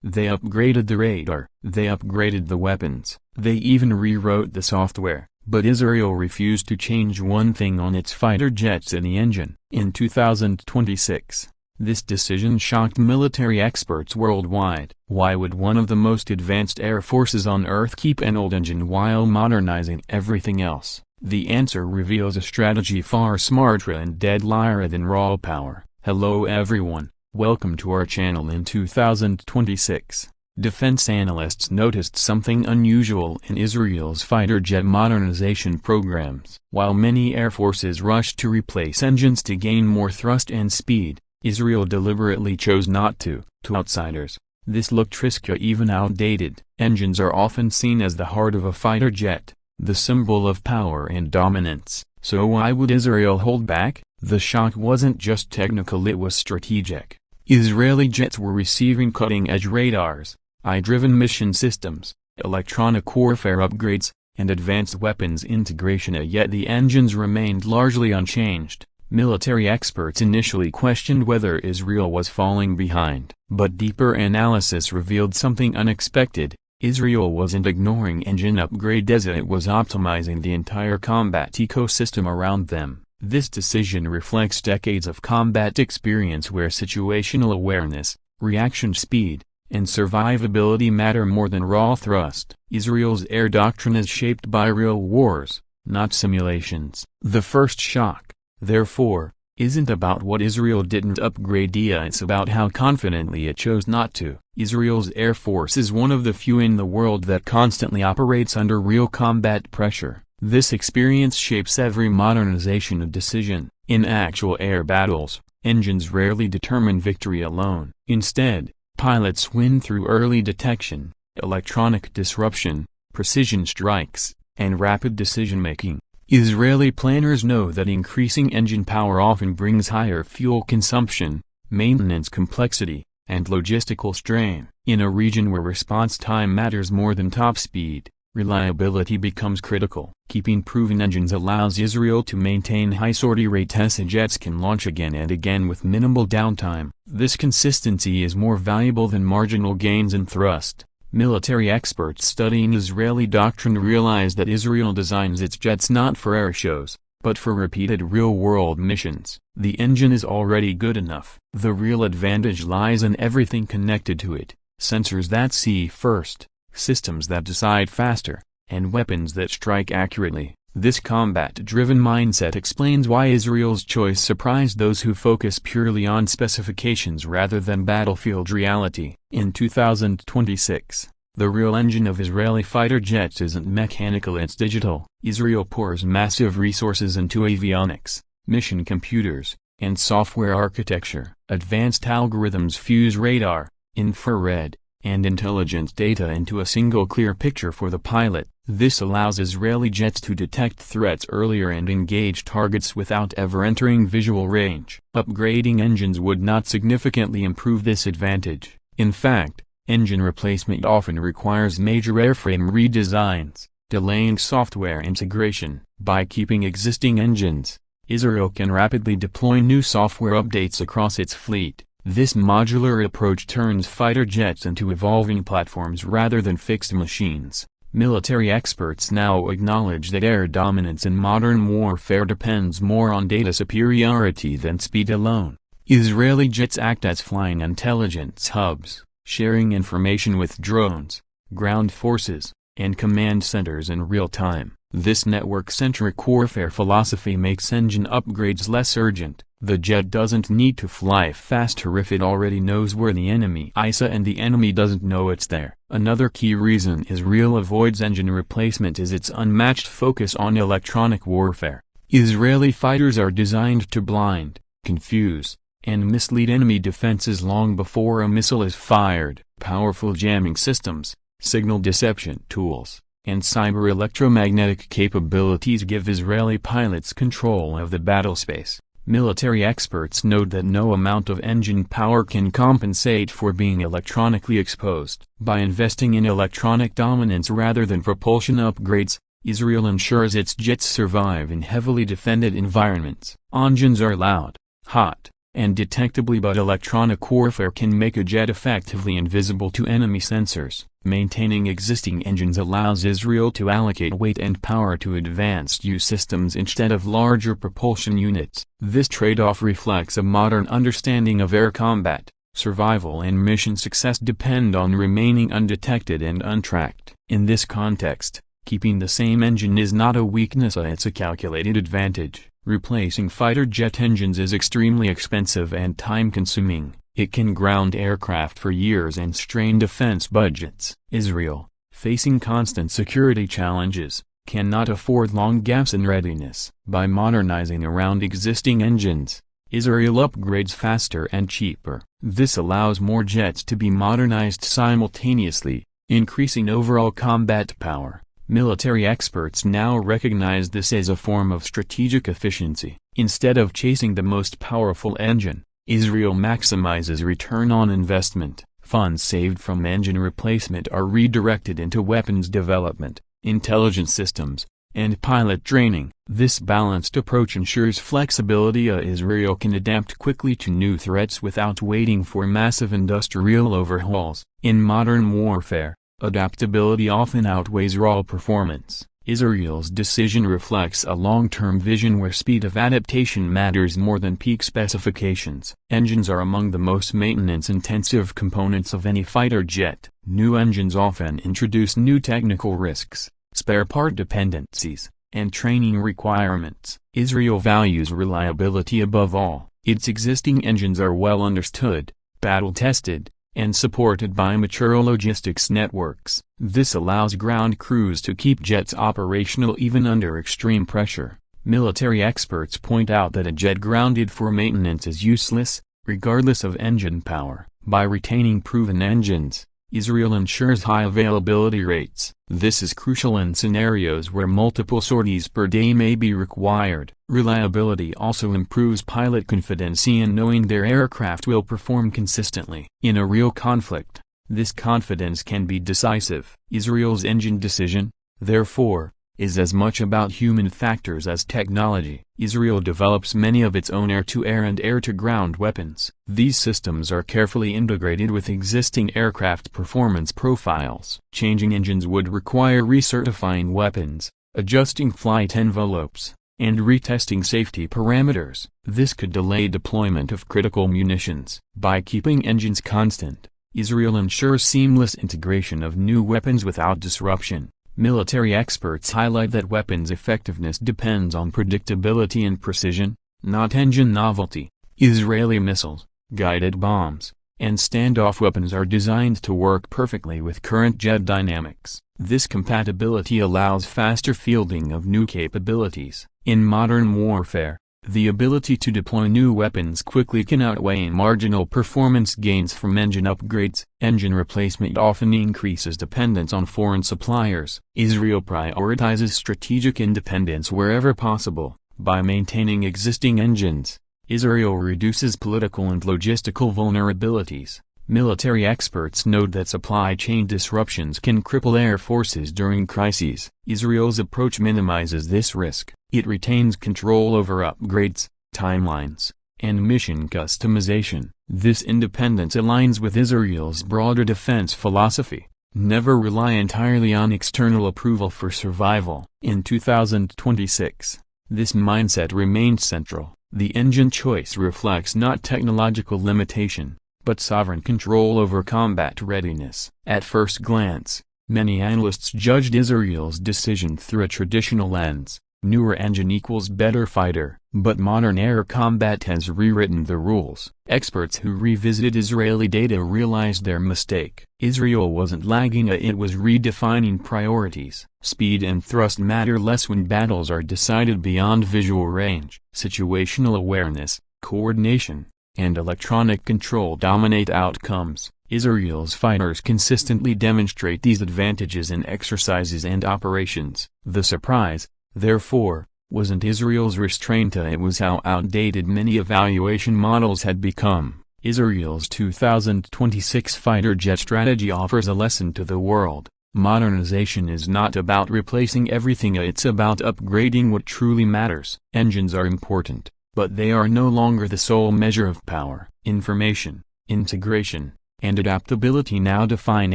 They upgraded the radar, they upgraded the weapons, they even rewrote the software, but Israel refused to change one thing on its fighter jets and the engine. In 2026, this decision shocked military experts worldwide. Why would one of the most advanced air forces on Earth keep an old engine while modernizing everything else? The answer reveals a strategy far smarter and deadlier than raw power. Hello everyone, welcome to our channel. In 2026, defense analysts noticed something unusual in Israel's fighter jet modernization programs. While many air forces rushed to replace engines to gain more thrust and speed, Israel deliberately chose not to. To outsiders, this looked risky, even outdated. Engines are often seen as the heart of a fighter jet, the symbol of power and dominance. So why would Israel hold back? The shock wasn't just technical, it was strategic. Israeli jets were receiving cutting-edge radars, AI-driven mission systems, electronic warfare upgrades, and advanced weapons integration, yet the engines remained largely unchanged. Military experts initially questioned whether Israel was falling behind, but deeper analysis revealed something unexpected. Israel wasn't ignoring engine upgrades, it was optimizing the entire combat ecosystem around them. This decision reflects decades of combat experience where situational awareness, reaction speed, and survivability matter more than raw thrust. Israel's air doctrine is shaped by real wars, not simulations. The first shock, therefore, isn't about what Israel didn't upgrade, it's about how confidently it chose not to. Israel's Air Force is one of the few in the world that constantly operates under real combat pressure. This experience shapes every modernization decision. In actual air battles, engines rarely determine victory alone. Instead, pilots win through early detection, electronic disruption, precision strikes, and rapid decision-making. Israeli planners know that increasing engine power often brings higher fuel consumption, maintenance complexity, and logistical strain. In a region where response time matters more than top speed, reliability becomes critical. Keeping proven engines allows Israel to maintain high sortie rates, so jets can launch again and again with minimal downtime. This consistency is more valuable than marginal gains in thrust. Military experts studying Israeli doctrine realize that Israel designs its jets not for air shows, but for repeated real-world missions. The engine is already good enough. The real advantage lies in everything connected to it: sensors that see first, systems that decide faster, and weapons that strike accurately. This combat-driven mindset explains why Israel's choice surprised those who focus purely on specifications rather than battlefield reality. In 2026, the real engine of Israeli fighter jets isn't mechanical, it's digital. Israel pours massive resources into avionics, mission computers, and software architecture. Advanced algorithms fuse radar, infrared, and intelligence data into a single clear picture for the pilot. This allows Israeli jets to detect threats earlier and engage targets without ever entering visual range. Upgrading engines would not significantly improve this advantage. In fact, engine replacement often requires major airframe redesigns, delaying software integration. By keeping existing engines, Israel can rapidly deploy new software updates across its fleet. This modular approach turns fighter jets into evolving platforms rather than fixed machines. Military experts now acknowledge that air dominance in modern warfare depends more on data superiority than speed alone. Israeli jets act as flying intelligence hubs, sharing information with drones, ground forces, and command centers in real time. This network-centric warfare philosophy makes engine upgrades less urgent. The jet doesn't need to fly faster if it already knows where the enemy is and the enemy doesn't know it's there. Another key reason Israel avoids engine replacement is its unmatched focus on electronic warfare. Israeli fighters are designed to blind, confuse, and mislead enemy defenses long before a missile is fired. Powerful jamming systems, signal deception tools, and cyber electromagnetic capabilities give Israeli pilots control of the battlespace. Military experts note that no amount of engine power can compensate for being electronically exposed. By investing in electronic dominance rather than propulsion upgrades, Israel ensures its jets survive in heavily defended environments. Engines are loud, hot, and detectably, but electronic warfare can make a jet effectively invisible to enemy sensors. Maintaining existing engines allows Israel to allocate weight and power to advanced U systems instead of larger propulsion units. This trade-off reflects a modern understanding of air combat. Survival and mission success depend on remaining undetected and untracked. In this context, keeping the same engine is not a weakness, it's a calculated advantage. Replacing fighter jet engines is extremely expensive and time-consuming. It can ground aircraft for years and strain defense budgets. Israel, facing constant security challenges, cannot afford long gaps in readiness. By modernizing around existing engines, Israel upgrades faster and cheaper. This allows more jets to be modernized simultaneously, increasing overall combat power. Military experts now recognize this as a form of strategic efficiency. Instead of chasing the most powerful engine, Israel maximizes return on investment. Funds saved from engine replacement are redirected into weapons development, intelligence systems, and pilot training. This balanced approach ensures flexibility. Israel can adapt quickly to new threats without waiting for massive industrial overhauls. In modern warfare, adaptability often outweighs raw performance. Israel's decision reflects a long-term vision where speed of adaptation matters more than peak specifications. Engines are among the most maintenance-intensive components of any fighter jet. New engines often introduce new technical risks, spare part dependencies, and training requirements. Israel values reliability above all. Its existing engines are well understood, battle-tested, and supported by mature logistics networks. This allows ground crews to keep jets operational even under extreme pressure. Military experts point out that a jet grounded for maintenance is useless, regardless of engine power. By retaining proven engines, Israel ensures high availability rates. This is crucial in scenarios where multiple sorties per day may be required. Reliability also improves pilot confidence in knowing their aircraft will perform consistently. In a real conflict, this confidence can be decisive. Israel's engine decision, therefore, is as much about human factors as technology. Israel develops many of its own air-to-air and air-to-ground weapons. These systems are carefully integrated with existing aircraft performance profiles. Changing engines would require recertifying weapons, adjusting flight envelopes, and retesting safety parameters. This could delay deployment of critical munitions. By keeping engines constant, Israel ensures seamless integration of new weapons without disruption. Military experts highlight that weapons' effectiveness depends on predictability and precision, not engine novelty. Israeli missiles, guided bombs, and standoff weapons are designed to work perfectly with current jet dynamics. This compatibility allows faster fielding of new capabilities. In modern warfare, the ability to deploy new weapons quickly can outweigh marginal performance gains from engine upgrades. Engine replacement often increases dependence on foreign suppliers. Israel prioritizes strategic independence wherever possible. By maintaining existing engines, Israel reduces political and logistical vulnerabilities. Military experts note that supply chain disruptions can cripple air forces during crises. Israel's approach minimizes this risk. It retains control over upgrades, timelines, and mission customization. This independence aligns with Israel's broader defense philosophy: never rely entirely on external approval for survival. In 2026, this mindset remains central. The engine choice reflects not technological limitation, but sovereign control over combat readiness. At first glance, many analysts judged Israel's decision through a traditional lens: newer engine equals better fighter. But modern air combat has rewritten the rules. Experts who revisited Israeli data realized their mistake. Israel wasn't lagging, it was redefining priorities. Speed and thrust matter less when battles are decided beyond visual range. Situational awareness, coordination, and electronic control dominate outcomes. Israel's fighters consistently demonstrate these advantages in exercises and operations. The surprise, therefore, wasn't Israel's restraint, it was how outdated many evaluation models had become. Israel's 2026 fighter jet strategy offers a lesson to the world. Modernization is not about replacing everything, it's about upgrading what truly matters. Engines are important, But they are no longer the sole measure of power. Information, integration, and adaptability now define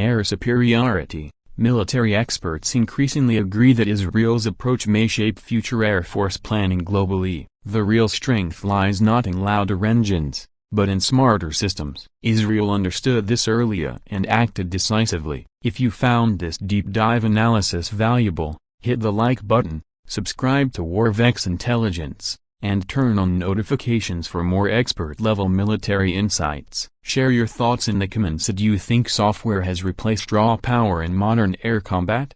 air superiority. Military experts increasingly agree that Israel's approach may shape future Air Force planning globally. The real strength lies not in louder engines, but in smarter systems. Israel understood this early and acted decisively. If you found this deep dive analysis valuable, hit the like button, subscribe to Warvex Intelligence, and turn on notifications for more expert-level military insights. Share your thoughts in the comments. Do you think software has replaced raw power in modern air combat?